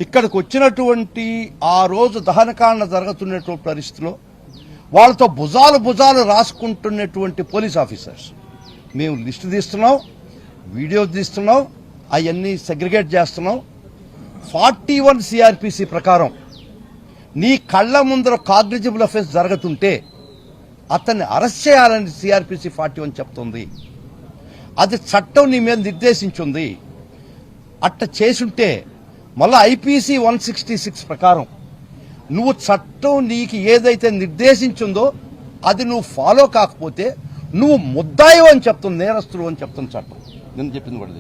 ఇక్కడికి వచ్చినటువంటి ఆ రోజు దహనకాండ జరుగుతున్నటువంటి పరిస్థితిలో వాళ్ళతో భుజాలు రాసుకుంటున్నటువంటి పోలీస్ ఆఫీసర్స్ మేము లిస్టు తీస్తున్నాం, వీడియో తీస్తున్నాం, అవన్నీ సెగ్రిగేట్ చేస్తున్నాం. 41 సిఆర్పిసి ప్రకారం నీ కళ్ళ ముందర కాగ్నిజబుల్ అఫెన్స్ జరుగుతుంటే అతన్ని అరెస్ట్ చేయాలని సిఆర్పిసి 41 చెప్తుంది. అది చట్టం నీ మీద నిర్దేశించింది. అట్ట చేసుంటే మళ్ళీ ఐపీసీ 166 ప్రకారం నువ్వు చట్టం నీకు ఏదైతే నిర్దేశించిందో అది నువ్వు ఫాలో కాకపోతే నువ్వు ముద్దాయి అని చెప్తుంది, నేరస్తుడు అని చెప్తుంది చట్టం. నేను చెప్పింది కూడా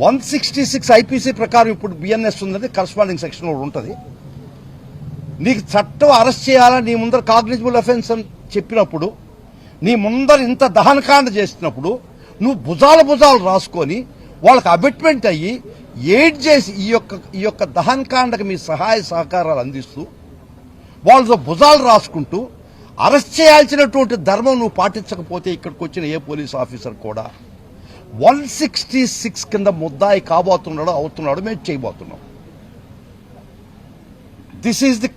166 ఐపీసీ ప్రకారం ఇప్పుడు బిఎన్ఎస్ ఉందని కరస్పాండింగ్ సెక్షన్ కూడా ఉంటుంది. నీకు చట్టం అరెస్ట్ చేయాలా, నీ ముందర కాగ్నిజబుల్ అఫెన్స్ అని చెప్పినప్పుడు, నీ ముందర ఇంత దహనకాండ చేసినప్పుడు నువ్వు భుజాలు రాసుకొని వాళ్ళకి అబిట్మెంట్ అయ్యి ఎయిడ్ చేసి ఈ యొక్క దహనకాండకు మీ సహాయ సహకారాలు అందిస్తూ వాళ్ళతో భుజాలు రాసుకుంటూ అరెస్ట్ చేయాల్సినటువంటి ధర్మం నువ్వు పాటించకపోతే ఇక్కడికి వచ్చిన ఏ పోలీస్ ఆఫీసర్ కూడా 166 కింద ముద్దాయి అవుతున్నాడు మేము చేయబోతున్నాం. This is the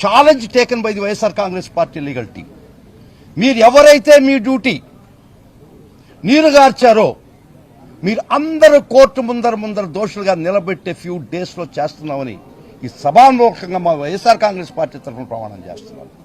challenge taken by the YSR Congress party legal team. మీరు ఎవరైతే మీ డ్యూటీ నీరుగార్చారో మీరు అందరూ కోర్టు ముందర దోషులుగా నిలబెట్టే ఫ్యూ డేస్ లో చేస్తున్నామని ఈ సభాముఖంగా మా వైఎస్ఆర్ కాంగ్రెస్ పార్టీ తరఫున ప్రమాణం చేస్తున్నారు.